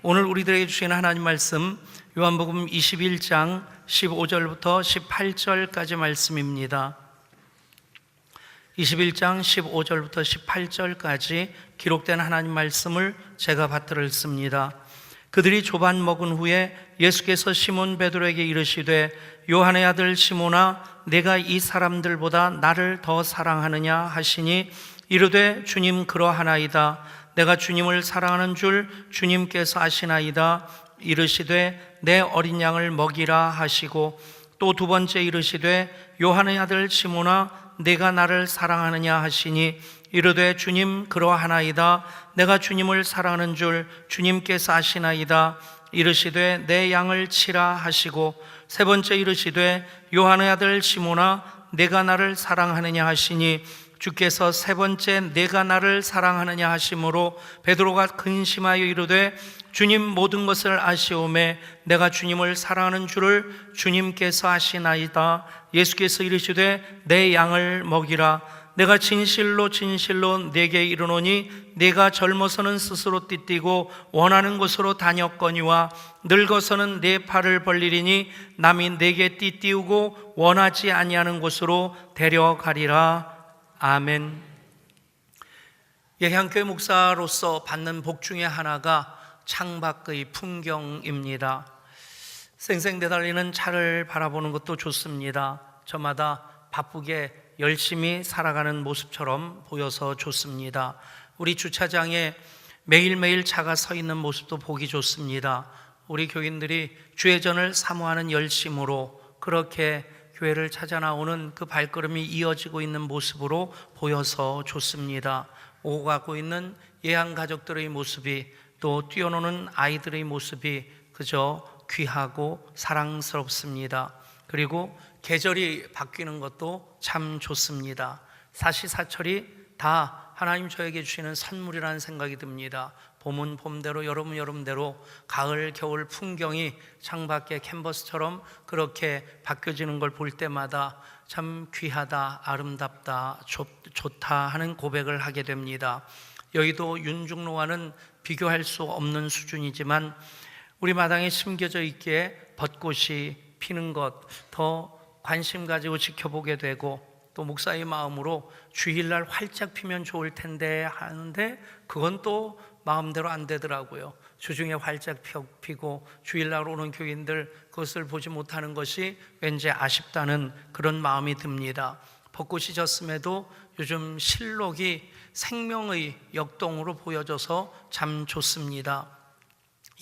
오늘 우리들에게 주시는 하나님 말씀 요한복음 21장 15절부터 18절까지 말씀입니다. 21장 15절부터 18절까지 기록된 하나님 말씀을 제가 받들어 읽습니다. 그들이 조반 먹은 후에 예수께서 시몬 베드로에게 이르시되 요한의 아들 시몬아 내가 이 사람들보다 나를 더 사랑하느냐 하시니 이르되 주님 그러하나이다. 내가 주님을 사랑하는 줄 주님께서 아시나이다. 이르시되 내 어린 양을 먹이라 하시고 또 두 번째 이르시되 요한의 아들 시몬아 내가 나를 사랑하느냐 하시니 이르되 주님 그러하나이다. 내가 주님을 사랑하는 줄 주님께서 아시나이다. 이르시되 내 양을 치라 하시고 세 번째 이르시되 요한의 아들 시몬아 내가 나를 사랑하느냐 하시니 주께서 세 번째 내가 나를 사랑하느냐 하심으로 베드로가 근심하여 이르되 주님 모든 것을 아시오매 내가 주님을 사랑하는 줄을 주님께서 아시나이다. 예수께서 이르시되 내 양을 먹이라. 내가 진실로 진실로 네게 이르노니 네가 젊어서는 스스로 띠띠고 원하는 곳으로 다녔거니와 늙어서는 네 팔을 벌리리니 남이 네게 띠띠우고 원하지 아니하는 곳으로 데려가리라. 아멘. 예향교회 목사로서 받는 복 중에 하나가 창밖의 풍경입니다. 쌩쌩대달리는 차를 바라보는 것도 좋습니다. 저마다 바쁘게 열심히 살아가는 모습처럼 보여서 좋습니다. 우리 주차장에 매일매일 차가 서 있는 모습도 보기 좋습니다. 우리 교인들이 주회전을 사모하는 열심으로 그렇게 교회를 찾아 나오는 그 발걸음이 이어지고 있는 모습으로 보여서 좋습니다. 오고 가고 있는 예한 가족들의 모습이 또 뛰어노는 아이들의 모습이 그저 귀하고 사랑스럽습니다. 그리고 계절이 바뀌는 것도 참 좋습니다. 사시사철이 다 하나님 저에게 주시는 선물이라는 생각이 듭니다. 봄은 봄대로 여름은 여름대로 가을 겨울 풍경이 창밖의 캔버스처럼 그렇게 바뀌어지는 걸 볼 때마다 참 귀하다, 아름답다, 좋다 하는 고백을 하게 됩니다. 여의도 윤중로와는 비교할 수 없는 수준이지만 우리 마당에 심겨져 있기에 벚꽃이 피는 것 더 관심 가지고 지켜보게 되고 또 목사의 마음으로 주일날 활짝 피면 좋을 텐데 하는데 그건 또 마음대로 안 되더라고요. 주중에 활짝 피고 주일날 오는 교인들 그것을 보지 못하는 것이 왠지 아쉽다는 그런 마음이 듭니다. 벚꽃이 졌음에도 요즘 실록이 생명의 역동으로 보여져서 참 좋습니다.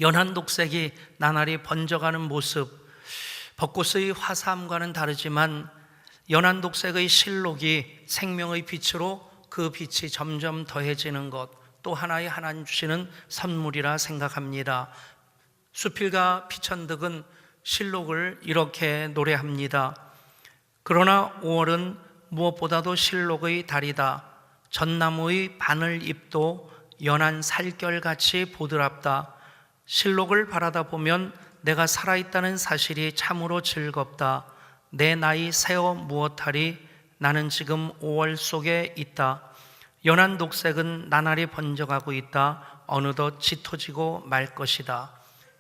연한 녹색이 나날이 번져가는 모습, 벚꽃의 화사함과는 다르지만 연한 녹색의 실록이 생명의 빛으로 그 빛이 점점 더해지는 것, 또 하나의 하나님 주시는 선물이라 생각합니다. 수필가 피천득은 실록을 이렇게 노래합니다. 그러나 5월은 무엇보다도 실록의 달이다. 전나무의 바늘 잎도 연한 살결같이 보드랍다. 실록을 바라다 보면 내가 살아있다는 사실이 참으로 즐겁다. 내 나이 세어 무엇하리? 나는 지금 5월 속에 있다. 연한 녹색은 나날이 번져가고 있다. 어느덧 짙어지고 말 것이다.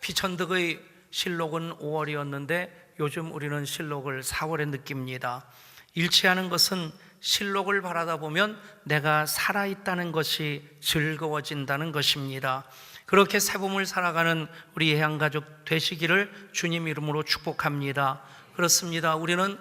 피천득의 실록은 5월이었는데 요즘 우리는 실록을 4월에 느낍니다. 일치하는 것은 실록을 바라다 보면 내가 살아있다는 것이 즐거워진다는 것입니다. 그렇게 새봄을 살아가는 우리 예향가족 되시기를 주님 이름으로 축복합니다. 그렇습니다. 우리는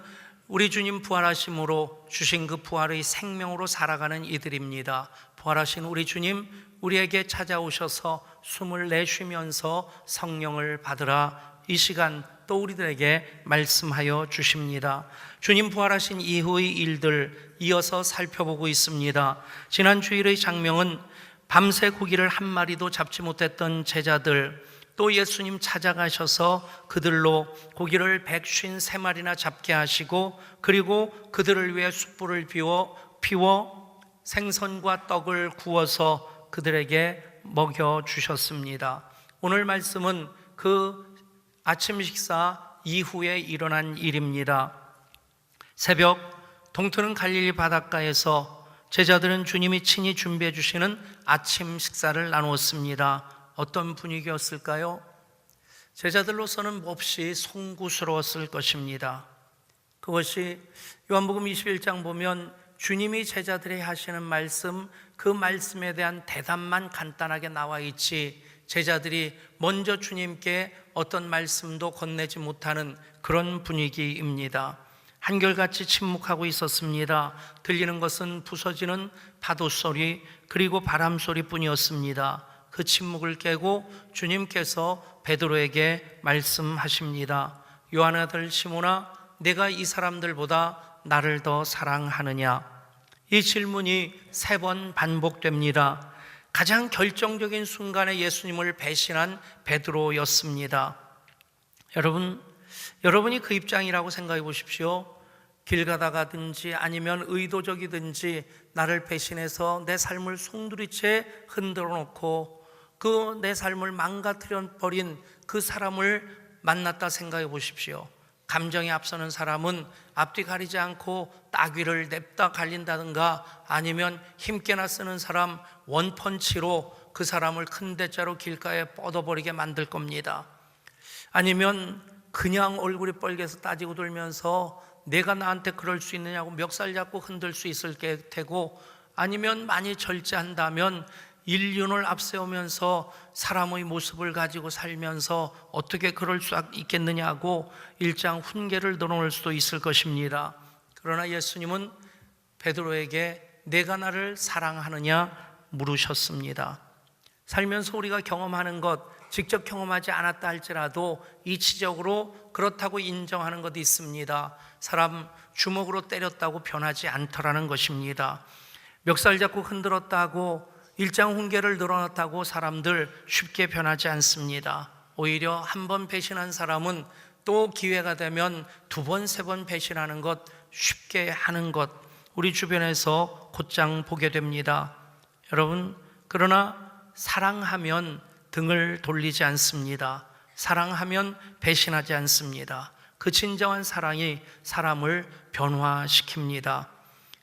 우리 주님 부활하심으로 주신 그 부활의 생명으로 살아가는 이들입니다. 부활하신 우리 주님 우리에게 찾아오셔서 숨을 내쉬면서 성령을 받으라 이 시간 또 우리들에게 말씀하여 주십니다. 주님 부활하신 이후의 일들 이어서 살펴보고 있습니다. 지난 주일의 장면은 밤새 고기를 한 마리도 잡지 못했던 제자들, 또 예수님 찾아가셔서 그들로 고기를 153마리나 잡게 하시고 그리고 그들을 위해 숯불을 피워 생선과 떡을 구워서 그들에게 먹여주셨습니다. 오늘 말씀은 그 아침 식사 이후에 일어난 일입니다. 새벽 동트는 갈릴리 바닷가에서 제자들은 주님이 친히 준비해 주시는 아침 식사를 나누었습니다. 어떤 분위기였을까요? 제자들로서는 몹시 송구스러웠을 것입니다. 그것이 요한복음 21장 보면 주님이 제자들에게 하시는 말씀, 그 말씀에 대한 대답만 간단하게 나와 있지 제자들이 먼저 주님께 어떤 말씀도 건네지 못하는 그런 분위기입니다. 한결같이 침묵하고 있었습니다. 들리는 것은 부서지는 파도 소리 그리고 바람 소리뿐이었습니다. 그 침묵을 깨고 주님께서 베드로에게 말씀하십니다. 요한의 아들 시몬아, 내가 이 사람들보다 나를 더 사랑하느냐? 이 질문이 3번 반복됩니다. 가장 결정적인 순간에 예수님을 배신한 베드로였습니다. 여러분이 그 입장이라고 생각해 보십시오. 길 가다가든지 아니면 의도적이든지 나를 배신해서 내 삶을 송두리째 흔들어 놓고 그 내 삶을 망가뜨려 버린 그 사람을 만났다 생각해 보십시오. 감정이 앞서는 사람은 앞뒤 가리지 않고 따귀를 냅다 갈린다든가 아니면 힘께나 쓰는 사람 원펀치로 그 사람을 큰 대자로 길가에 뻗어버리게 만들 겁니다. 아니면 그냥 얼굴이 빨개서 따지고 돌면서 내가 나한테 그럴 수 있느냐고 멱살 잡고 흔들 수 있을 테고, 아니면 많이 절제한다면 인륜을 앞세우면서 사람의 모습을 가지고 살면서 어떻게 그럴 수 있겠느냐고 일장 훈계를 넣어놓을 수도 있을 것입니다. 그러나 예수님은 베드로에게 내가 나를 사랑하느냐 물으셨습니다. 살면서 우리가 경험하는 것, 직접 경험하지 않았다 할지라도 이치적으로 그렇다고 인정하는 것도 있습니다. 사람 주먹으로 때렸다고 변하지 않더라는 것입니다. 멱살 잡고 흔들었다고 일장 훈계를 늘어났다고 사람들 쉽게 변하지 않습니다. 오히려 한 번 배신한 사람은 또 기회가 되면 2번, 3번 배신하는 것, 쉽게 하는 것, 우리 주변에서 곧장 보게 됩니다. 여러분, 그러나 사랑하면 등을 돌리지 않습니다. 사랑하면 배신하지 않습니다. 그 진정한 사랑이 사람을 변화시킵니다.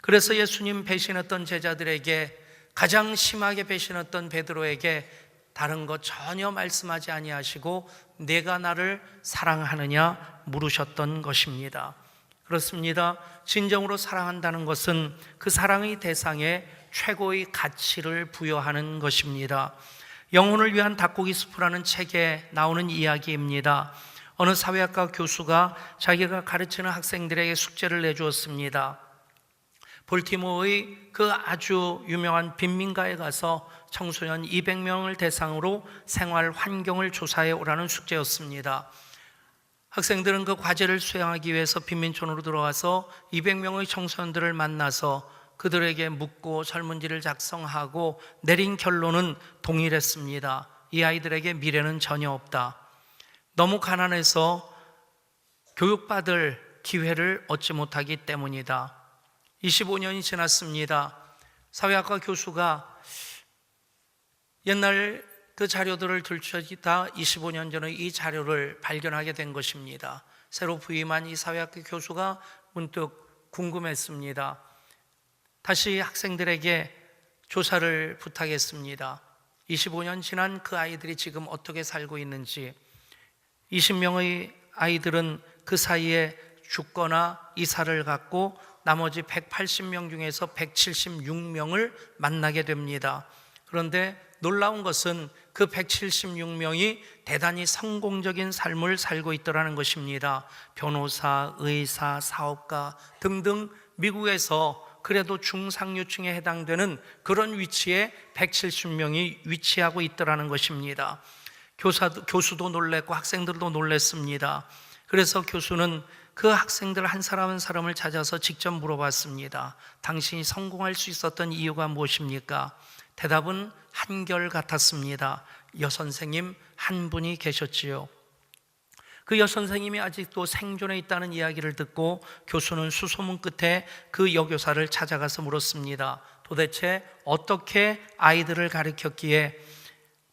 그래서 예수님 배신했던 제자들에게, 가장 심하게 배신했던 베드로에게 다른 것 전혀 말씀하지 아니하시고 내가 나를 사랑하느냐 물으셨던 것입니다. 그렇습니다. 진정으로 사랑한다는 것은 그 사랑의 대상에 최고의 가치를 부여하는 것입니다. 영혼을 위한 닭고기 수프라는 책에 나오는 이야기입니다. 어느 사회학과 교수가 자기가 가르치는 학생들에게 숙제를 내주었습니다. 볼티모어의 그 아주 유명한 빈민가에 가서 청소년 200명을 대상으로 생활 환경을 조사해 오라는 숙제였습니다. 학생들은 그 과제를 수행하기 위해서 빈민촌으로 들어와서 200명의 청소년들을 만나서 그들에게 묻고 설문지를 작성하고 내린 결론은 동일했습니다. 이 아이들에게 미래는 전혀 없다. 너무 가난해서 교육받을 기회를 얻지 못하기 때문이다. 25년이 지났습니다. 사회학과 교수가 옛날 그 자료들을 들춰다 25년 전에 이 자료를 발견하게 된 것입니다. 새로 부임한 이 사회학과 교수가 문득 궁금했습니다. 다시 학생들에게 조사를 부탁했습니다. 25년 지난 그 아이들이 지금 어떻게 살고 있는지, 20명의 아이들은 그 사이에 죽거나 이사를 갔고 나머지 180명 중에서 176명을 만나게 됩니다. 그런데 놀라운 것은 그 176명이 대단히 성공적인 삶을 살고 있더라는 것입니다. 변호사, 의사, 사업가 등등 미국에서 그래도 중상류층에 해당되는 그런 위치에 170명이 위치하고 있더라는 것입니다. 교수도 놀랬고 학생들도 놀랬습니다. 그래서 교수는 그 학생들 한 사람 한 사람을 찾아서 직접 물어봤습니다. 당신이 성공할 수 있었던 이유가 무엇입니까? 대답은 한결같았습니다. 여선생님 한 분이 계셨지요. 그 여선생님이 아직도 생존해 있다는 이야기를 듣고 교수는 수소문 끝에 그 여교사를 찾아가서 물었습니다. 도대체 어떻게 아이들을 가르쳤기에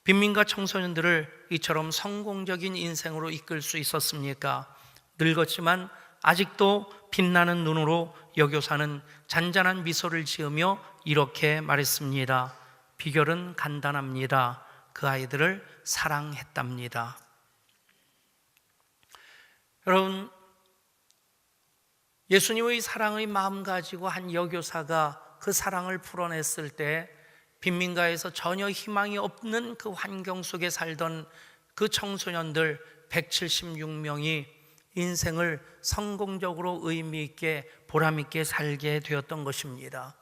빈민가 청소년들을 이처럼 성공적인 인생으로 이끌 수 있었습니까? 늙었지만 아직도 빛나는 눈으로 여교사는 잔잔한 미소를 지으며 이렇게 말했습니다. 비결은 간단합니다. 그 아이들을 사랑했답니다. 여러분, 예수님의 사랑의 마음 가지고 한 여교사가 그 사랑을 풀어냈을 때 빈민가에서 전혀 희망이 없는 그 환경 속에 살던 그 청소년들 176명이 인생을 성공적으로 의미 있게 보람 있게 살게 되었던 것입니다.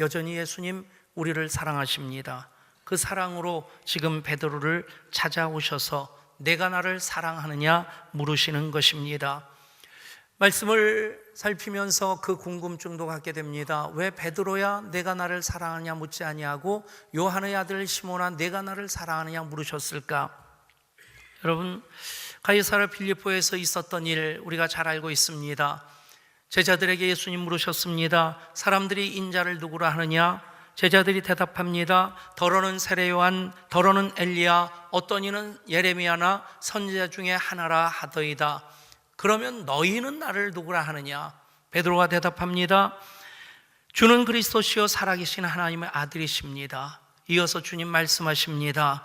여전히 예수님 우리를 사랑하십니다. 그 사랑으로 지금 베드로를 찾아오셔서 내가 나를 사랑하느냐 물으시는 것입니다. 말씀을 살피면서 그 궁금증도 갖게 됩니다. 왜 베드로야 내가 나를 사랑하느냐 묻지 아니하고 요한의 아들 시몬아 내가 나를 사랑하느냐 물으셨을까? 여러분, 가이사랴 빌립보에서 있었던 일 우리가 잘 알고 있습니다. 제자들에게 예수님 물으셨습니다. 사람들이 인자를 누구라 하느냐? 제자들이 대답합니다. 더러는 세례 요한, 더러는 엘리야, 어떤 이는 예레미야나 선지자 중에 하나라 하더이다. 그러면 너희는 나를 누구라 하느냐? 베드로가 대답합니다. 주는 그리스도시요 살아계신 하나님의 아들이십니다. 이어서 주님 말씀하십니다.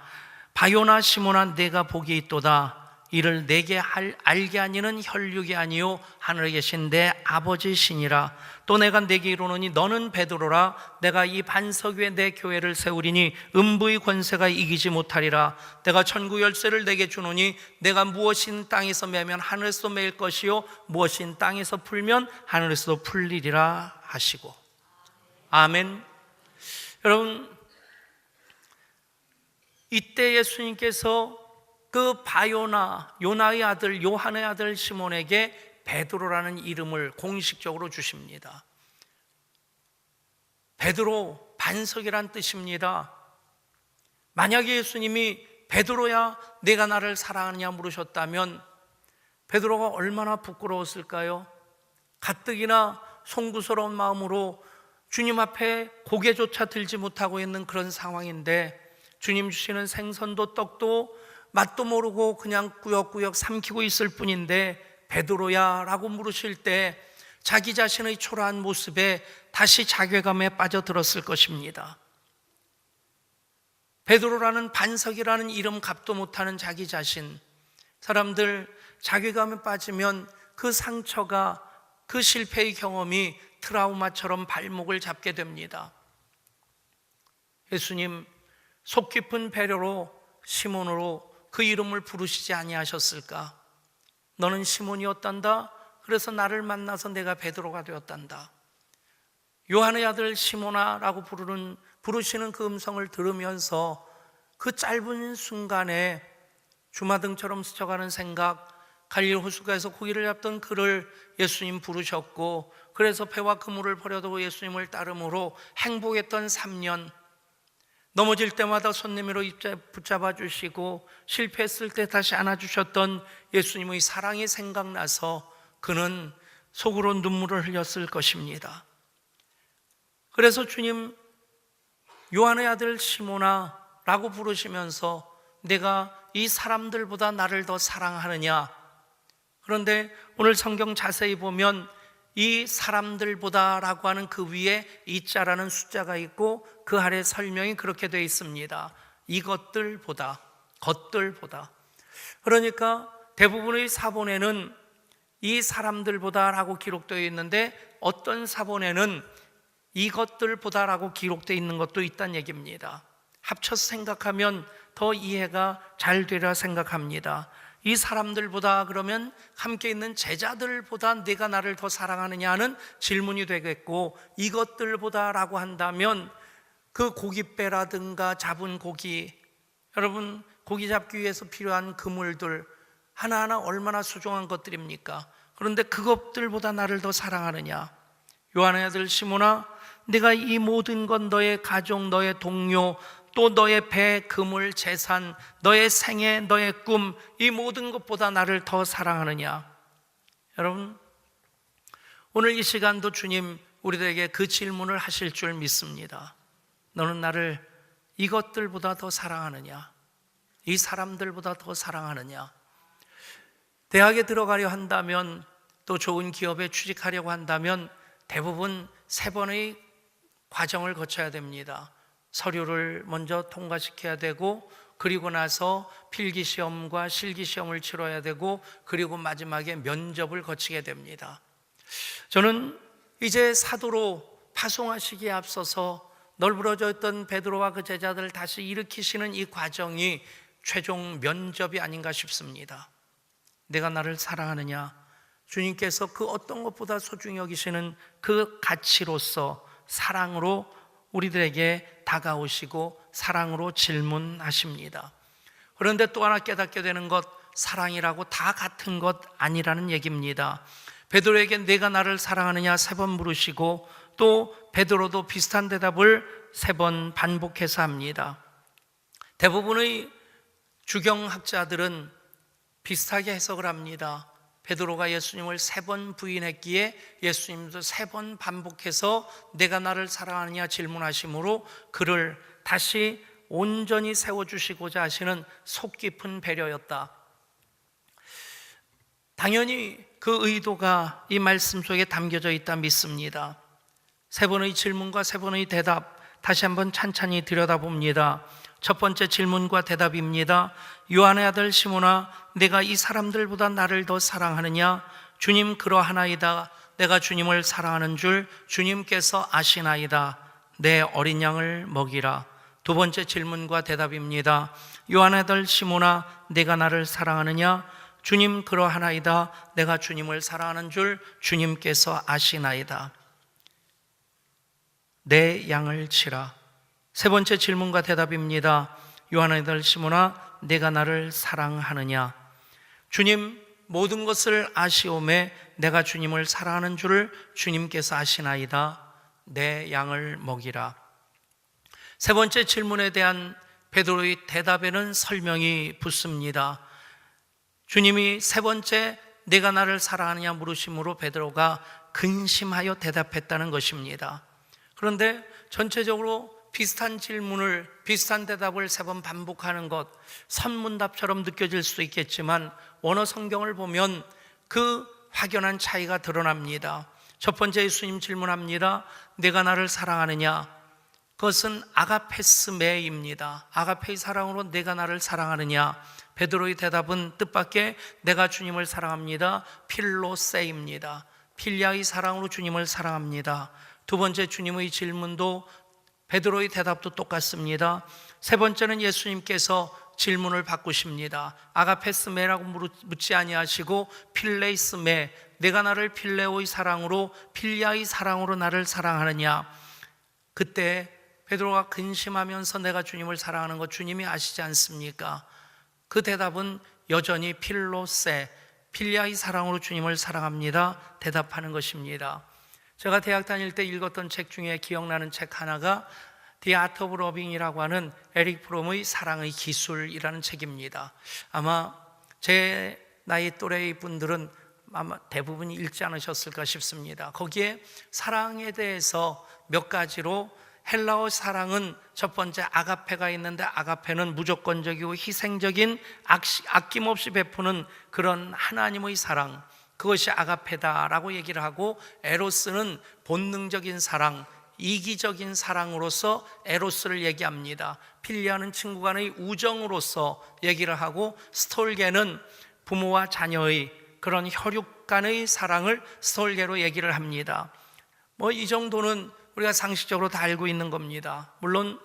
바요나 시몬아 내가 복이 있도다. 이를 내게 알게 하니는 혈육이 아니요 하늘에 계신 내 아버지시니라. 또 내가 내게 이르노니 너는 베드로라. 내가 이 반석 위에 내 교회를 세우리니 음부의 권세가 이기지 못하리라. 내가 천국 열쇠를 내게 주노니 내가 무엇인 땅에서 매면 하늘에서 매일 것이요 무엇인 땅에서 풀면 하늘에서도 풀리리라 하시고. 아멘. 여러분, 이때 예수님께서 그 바요나 요나의 아들 요한의 아들 시몬에게 베드로라는 이름을 공식적으로 주십니다. 베드로, 반석이란 뜻입니다. 만약에 예수님이 베드로야 내가 나를 사랑하느냐 물으셨다면 베드로가 얼마나 부끄러웠을까요? 가뜩이나 송구스러운 마음으로 주님 앞에 고개조차 들지 못하고 있는 그런 상황인데 주님 주시는 생선도 떡도 맛도 모르고 그냥 꾸역꾸역 삼키고 있을 뿐인데 베드로야 라고 물으실 때 자기 자신의 초라한 모습에 다시 자괴감에 빠져들었을 것입니다. 베드로라는 반석이라는 이름 값도 못하는 자기 자신, 사람들 자괴감에 빠지면 그 상처가, 그 실패의 경험이 트라우마처럼 발목을 잡게 됩니다. 예수님 속 깊은 배려로 시몬으로 그 이름을 부르시지 아니하셨을까? 너는 시몬이었단다. 그래서 나를 만나서 내가 베드로가 되었단다. 요한의 아들 시몬아라고 부르시는 그 음성을 들으면서 그 짧은 순간에 주마등처럼 스쳐가는 생각, 갈릴 호숫가에서 고기를 잡던 그를 예수님 부르셨고, 그래서 배와 그물을 버려두고 예수님을 따름으로 행복했던 3년, 넘어질 때마다 손내밀어 붙잡아 주시고 실패했을 때 다시 안아주셨던 예수님의 사랑이 생각나서 그는 속으로 눈물을 흘렸을 것입니다. 그래서 주님 요한의 아들 시몬아 라고 부르시면서 내가 이 사람들보다 나를 더 사랑하느냐? 그런데 오늘 성경 자세히 보면 이 사람들보다 라고 하는 그 위에 이자라는 숫자가 있고 그 아래 설명이 그렇게 되어 있습니다. 이것들보다, 것들보다. 그러니까 대부분의 사본에는 이 사람들보다 라고 기록되어 있는데 어떤 사본에는 이것들보다 라고 기록되어 있는 것도 있다는 얘기입니다. 합쳐서 생각하면 더 이해가 잘 되리라 생각합니다. 이 사람들보다 그러면 함께 있는 제자들보다 내가 나를 더 사랑하느냐 하는 질문이 되겠고, 이것들보다 라고 한다면 그 고깃배라든가 잡은 고기, 여러분 고기 잡기 위해서 필요한 그물들 하나하나 얼마나 소중한 것들입니까? 그런데 그것들보다 나를 더 사랑하느냐? 요한의 아들 시몬아, 내가 이 모든 건 너의 가족, 너의 동료, 또 너의 배, 그물, 재산, 너의 생애, 너의 꿈, 이 모든 것보다 나를 더 사랑하느냐? 여러분, 오늘 이 시간도 주님 우리들에게 그 질문을 하실 줄 믿습니다. 너는 나를 이것들보다 더 사랑하느냐? 이 사람들보다 더 사랑하느냐? 대학에 들어가려 한다면, 또 좋은 기업에 취직하려고 한다면 대부분 3번의 과정을 거쳐야 됩니다. 서류를 먼저 통과시켜야 되고, 그리고 나서 필기시험과 실기시험을 치러야 되고 그리고 마지막에 면접을 거치게 됩니다. 저는 이제 사도로 파송하시기에 앞서서 널브러져 있던 베드로와 그 제자들을 다시 일으키시는 이 과정이 최종 면접이 아닌가 싶습니다. 내가 나를 사랑하느냐? 주님께서 그 어떤 것보다 소중히 여기시는 그 가치로서 사랑으로 우리들에게 다가오시고 사랑으로 질문하십니다. 그런데 또 하나 깨닫게 되는 것, 사랑이라고 다 같은 것 아니라는 얘기입니다. 베드로에게 내가 나를 사랑하느냐 3번 물으시고 또 베드로도 비슷한 대답을 3번 반복해서 합니다. 대부분의 주경학자들은 비슷하게 해석을 합니다. 베드로가 예수님을 3번 부인했기에 예수님도 3번 반복해서 내가 나를 사랑하느냐 질문하심으로 그를 다시 온전히 세워주시고자 하시는 속 깊은 배려였다. 당연히 그 의도가 이 말씀 속에 담겨져 있다 믿습니다. 3번의 질문과 3번의 대답 다시 한번 찬찬히 들여다봅니다. 첫 번째 질문과 대답입니다. 요한의 아들 시몬아, 내가 이 사람들보다 나를 더 사랑하느냐? 주님 그러하나이다. 내가 주님을 사랑하는 줄 주님께서 아시나이다. 내 어린 양을 먹이라. 두 번째 질문과 대답입니다. 요한의 아들 시몬아, 내가 나를 사랑하느냐? 주님 그러하나이다. 내가 주님을 사랑하는 줄 주님께서 아시나이다. 내 양을 치라. 세 번째 질문과 대답입니다. 요한의 아들 시몬아, 내가 나를 사랑하느냐? 주님 모든 것을 아시오매 내가 주님을 사랑하는 줄을 주님께서 아시나이다. 내 양을 먹이라. 세 번째 질문에 대한 베드로의 대답에는 설명이 붙습니다. 주님이 세 번째 내가 나를 사랑하느냐 물으심으로 베드로가 근심하여 대답했다는 것입니다. 그런데 전체적으로 비슷한 질문을, 비슷한 대답을 3번 반복하는 것, 선문답처럼 느껴질 수도 있겠지만 원어 성경을 보면 그 확연한 차이가 드러납니다. 첫 번째 예수님 질문합니다. 내가 나를 사랑하느냐? 그것은 아가페스메입니다. 아가페의 사랑으로 내가 나를 사랑하느냐? 베드로의 대답은 뜻밖의 내가 주님을 사랑합니다. 필로세입니다. 필리아의 사랑으로 주님을 사랑합니다. 두 번째 주님의 질문도 베드로의 대답도 똑같습니다. 세 번째는 예수님께서 질문을 바꾸십니다. 아가페스메라고 묻지 아니하시고 필레이스메, 내가 나를 필레오의 사랑으로 필리아의 사랑으로 나를 사랑하느냐? 그때 베드로가 근심하면서 내가 주님을 사랑하는 것 주님이 아시지 않습니까? 그 대답은 여전히 필로세, 필리아의 사랑으로 주님을 사랑합니다 대답하는 것입니다. 제가 대학 다닐 때 읽었던 책 중에 기억나는 책 하나가 The Art of Loving이라고 하는 에릭 프롬의 사랑의 기술이라는 책입니다. 아마 제 나이 또래의 분들은 아마 대부분이 읽지 않으셨을까 싶습니다. 거기에 사랑에 대해서 몇 가지로 헬라어 사랑은 첫 번째 아가페가 있는데 아가페는 무조건적이고 희생적인 아낌없이 베푸는 그런 하나님의 사랑, 그것이 아가페다라고 얘기를 하고 에로스는 본능적인 사랑, 이기적인 사랑으로서 에로스를 얘기합니다. 필리아는 친구 간의 우정으로서 얘기를 하고 스톨게는 부모와 자녀의 그런 혈육 간의 사랑을 스톨게로 얘기를 합니다. 이 정도는 우리가 상식적으로 다 알고 있는 겁니다. 물론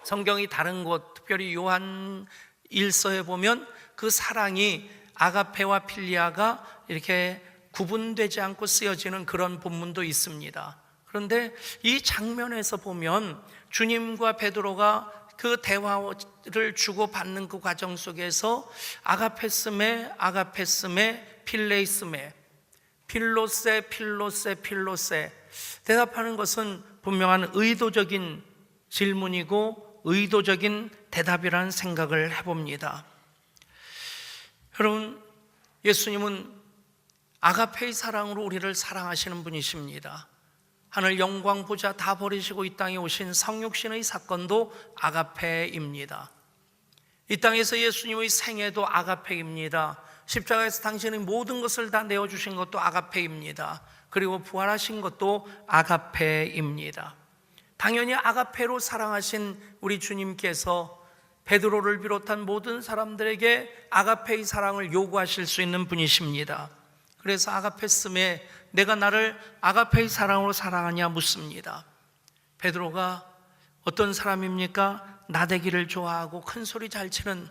성경이 다른 곳, 특별히 요한 1서에 보면 그 사랑이 아가페와 필리아가 이렇게 구분되지 않고 쓰여지는 그런 본문도 있습니다. 그런데 이 장면에서 보면 주님과 베드로가 그 대화를 주고받는 그 과정 속에서 아가페스메, 필레이스메, 필로세 대답하는 것은 분명한 의도적인 질문이고 의도적인 대답이라는 생각을 해봅니다. 여러분, 예수님은 아가페의 사랑으로 우리를 사랑하시는 분이십니다. 하늘 영광 보좌 다 버리시고 이 땅에 오신 성육신의 사건도 아가페입니다. 이 땅에서 예수님의 생애도 아가페입니다. 십자가에서 당신의 모든 것을 다 내어주신 것도 아가페입니다. 그리고 부활하신 것도 아가페입니다. 당연히 아가페로 사랑하신 우리 주님께서 베드로를 비롯한 모든 사람들에게 아가페의 사랑을 요구하실 수 있는 분이십니다. 그래서 아가페스에 내가 나를 아가페의 사랑으로 사랑하냐 묻습니다. 베드로가 어떤 사람입니까? 나대기를 좋아하고 큰 소리 잘 치는,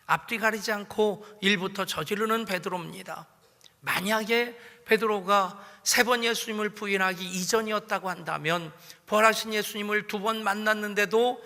앞뒤 가리지 않고 일부터 저지르는 베드로입니다. 만약에 베드로가 3번 예수님을 부인하기 이전이었다고 한다면, 부활하신 예수님을 2번 만났는데도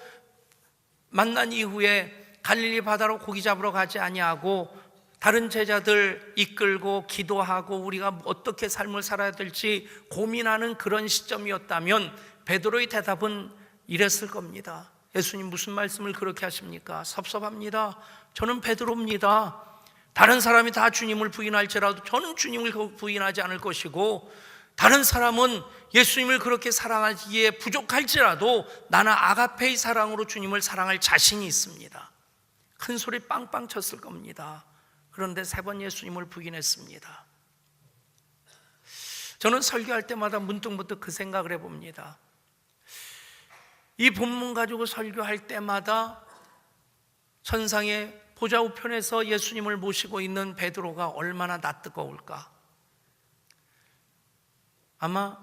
만난 이후에 갈릴리 바다로 고기 잡으러 가지 아니하고 다른 제자들 이끌고 기도하고 우리가 어떻게 삶을 살아야 될지 고민하는 그런 시점이었다면 베드로의 대답은 이랬을 겁니다. 예수님 무슨 말씀을 그렇게 하십니까? 섭섭합니다. 저는 베드로입니다. 다른 사람이 다 주님을 부인할지라도 저는 주님을 부인하지 않을 것이고, 다른 사람은 예수님을 그렇게 사랑하기에 부족할지라도 나는 아가페의 사랑으로 주님을 사랑할 자신이 있습니다. 큰 소리 빵빵 쳤을 겁니다. 그런데 3번 예수님을 부인했습니다. 저는 설교할 때마다 문득문득 그 생각을 해봅니다. 이 본문 가지고 설교할 때마다 천상의 보좌 우편에서 예수님을 모시고 있는 베드로가 얼마나 낯뜨거울까. 아마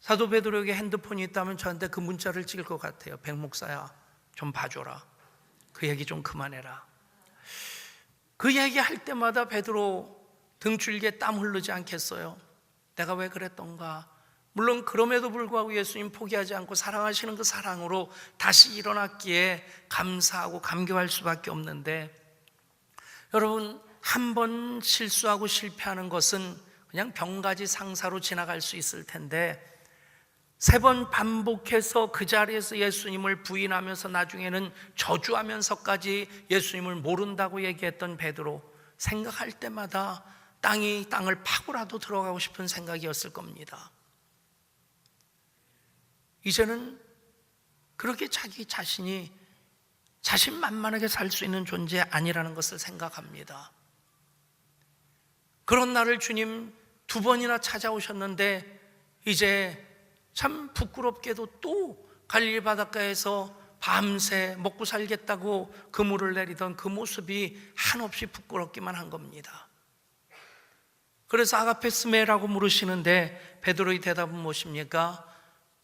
사도 베드로에게 핸드폰이 있다면 저한테 그 문자를 찍을 것 같아요. 백 목사야, 좀 봐줘라. 그 얘기 좀 그만해라. 그 얘기할 때마다 베드로 등줄기에 땀 흐르지 않겠어요? 내가 왜 그랬던가. 물론 그럼에도 불구하고 예수님 포기하지 않고 사랑하시는 그 사랑으로 다시 일어났기에 감사하고 감격할 수밖에 없는데, 여러분, 한 번 실수하고 실패하는 것은 그냥 병가지 상사로 지나갈 수 있을 텐데 3번 반복해서 그 자리에서 예수님을 부인하면서 나중에는 저주하면서까지 예수님을 모른다고 얘기했던 베드로, 생각할 때마다 땅을 파고라도 들어가고 싶은 생각이었을 겁니다. 이제는 그렇게 자기 자신이 자신만만하게 살 수 있는 존재 아니라는 것을 생각합니다. 그런 날을 주님 2번이나 찾아오셨는데 이제 참 부끄럽게도 또 갈릴리 바닷가에서 밤새 먹고 살겠다고 그물을 내리던 그 모습이 한없이 부끄럽기만 한 겁니다. 그래서 아가페스메라고 물으시는데 베드로의 대답은 무엇입니까?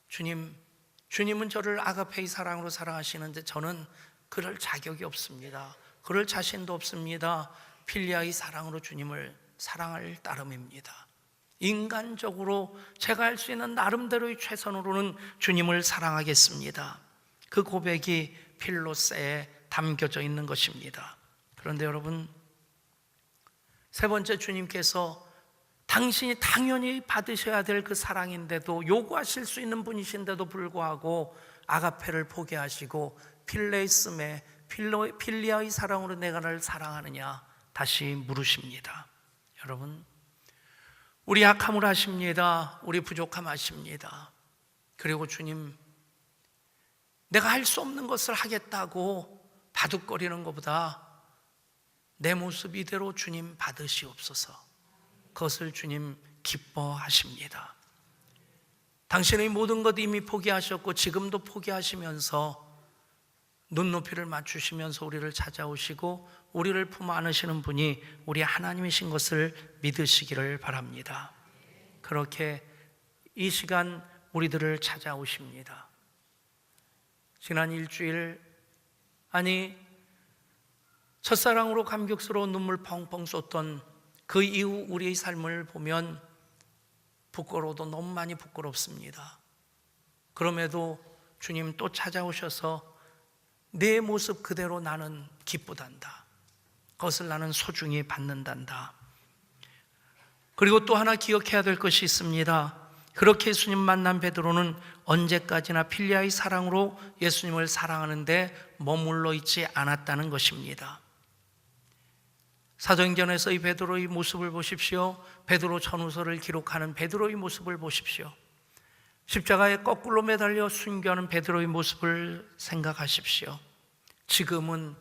주님은 저를 아가페의 사랑으로 사랑하시는데 저는 그럴 자격이 없습니다. 그럴 자신도 없습니다. 필리아의 사랑으로 주님을 사랑할 따름입니다. 인간적으로 제가 할 수 있는 나름대로의 최선으로는 주님을 사랑하겠습니다. 그 고백이 필로세에 담겨져 있는 것입니다. 그런데 여러분, 3번째, 주님께서 당신이 당연히 받으셔야 될 그 사랑인데도, 요구하실 수 있는 분이신데도 불구하고 아가페를 포기하시고 필레이스메, 필리아의 사랑으로 내가 나를 사랑하느냐 다시 물으십니다. 여러분, 우리 약함을 아십니다. 우리 부족함 아십니다. 그리고 주님, 내가 할 수 없는 것을 하겠다고 바둑거리는 것보다 내 모습 이대로 주님 받으시옵소서. 그것을 주님 기뻐하십니다. 당신의 모든 것 이미 포기하셨고 지금도 포기하시면서 눈높이를 맞추시면서 우리를 찾아오시고 우리를 품 안으시는 분이 우리 하나님이신 것을 믿으시기를 바랍니다. 그렇게 이 시간 우리들을 찾아오십니다. 지난 일주일, 아니 첫사랑으로 감격스러운 눈물 펑펑 쏟던 그 이후 우리의 삶을 보면 부끄러워도 너무 많이 부끄럽습니다. 그럼에도 주님 또 찾아오셔서 내 모습 그대로 나는 기쁘단다. 그것을 나는 소중히 받는단다. 그리고 또 하나 기억해야 될 것이 있습니다. 그렇게 예수님 만난 베드로는 언제까지나 필리아의 사랑으로 예수님을 사랑하는데 머물러 있지 않았다는 것입니다. 사도행전에서 이 베드로의 모습을 보십시오. 베드로 전후서를 기록하는 베드로의 모습을 보십시오. 십자가에 거꾸로 매달려 순교하는 베드로의 모습을 생각하십시오. 지금은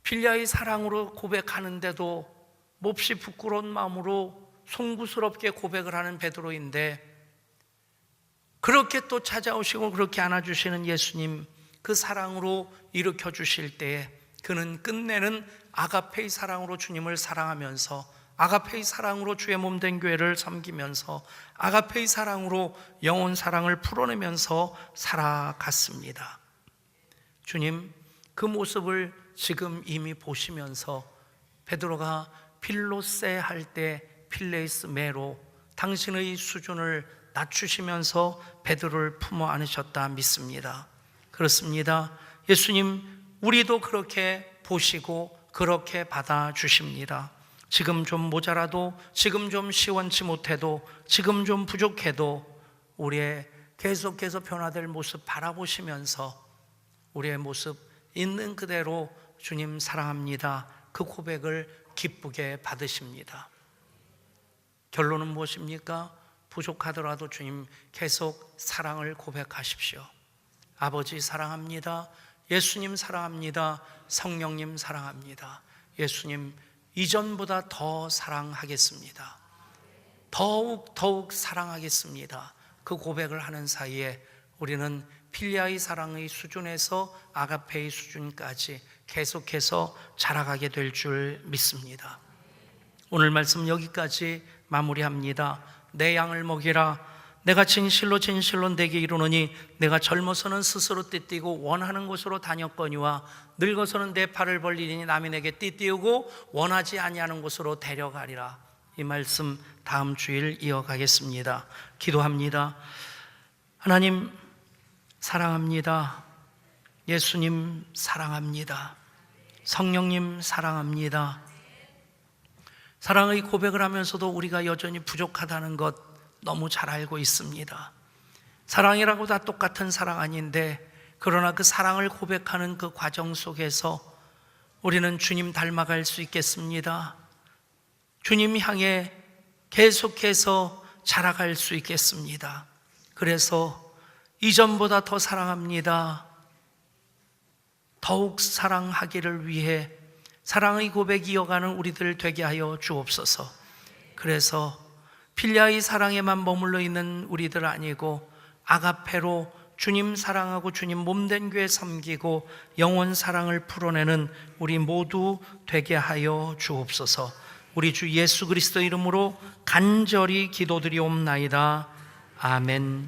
필리아의 사랑으로 고백하는데도 몹시 부끄러운 마음으로 송구스럽게 고백을 하는 베드로인데, 그렇게 또 찾아오시고 그렇게 안아주시는 예수님, 그 사랑으로 일으켜 주실 때에 그는 끝내는 아가페의 사랑으로 주님을 사랑하면서, 아가페의 사랑으로 주의 몸된 교회를 섬기면서, 아가페의 사랑으로 영혼 사랑을 풀어내면서 살아갔습니다. 주님, 그 모습을 지금 이미 보시면서 베드로가 필로세 할 때 필레이스 메로 당신의 수준을 낮추시면서 베드로를 품어 안으셨다 믿습니다. 그렇습니다. 예수님, 우리도 그렇게 보시고 그렇게 받아주십니다. 지금 좀 모자라도, 지금 좀 시원치 못해도, 지금 좀 부족해도 우리의 계속해서 변화될 모습 바라보시면서 우리의 모습 있는 그대로 주님 사랑합니다, 그 고백을 기쁘게 받으십니다. 결론은 무엇입니까? 부족하더라도 주님 계속 사랑을 고백하십시오. 아버지 사랑합니다. 예수님 사랑합니다. 성령님 사랑합니다. 예수님, 이전보다 더 사랑하겠습니다. 더욱 사랑하겠습니다. 그 고백을 하는 사이에 우리는 필리아의 사랑의 수준에서 아가페의 수준까지 계속해서 자라가게 될 줄 믿습니다. 오늘 말씀 여기까지 마무리합니다. 내 양을 먹이라. 내가 진실로 내게 이르노니 내가 젊어서는 스스로 띠띠고 원하는 곳으로 다녔거니와 늙어서는 내 팔을 벌리니 남이 내게 띠띠우고 원하지 아니하는 곳으로 데려가리라. 이 말씀 다음 주일 이어가겠습니다. 기도합니다. 하나님 사랑합니다. 예수님 사랑합니다. 성령님 사랑합니다. 사랑의 고백을 하면서도 우리가 여전히 부족하다는 것 너무 잘 알고 있습니다. 사랑이라고 다 똑같은 사랑 아닌데, 그러나 그 사랑을 고백하는 그 과정 속에서 우리는 주님 닮아갈 수 있겠습니다. 주님 향해 계속해서 자라갈 수 있겠습니다. 그래서 이전보다 더 사랑합니다, 더욱 사랑하기를 위해 사랑의 고백 이어가는 우리들 되게 하여 주옵소서. 그래서 필리아의 사랑에만 머물러 있는 우리들 아니고 아가페로 주님 사랑하고 주님 몸된 교회 섬기고 영혼 사랑을 풀어내는 우리 모두 되게 하여 주옵소서. 우리 주 예수 그리스도 이름으로 간절히 기도드리옵나이다. 아멘.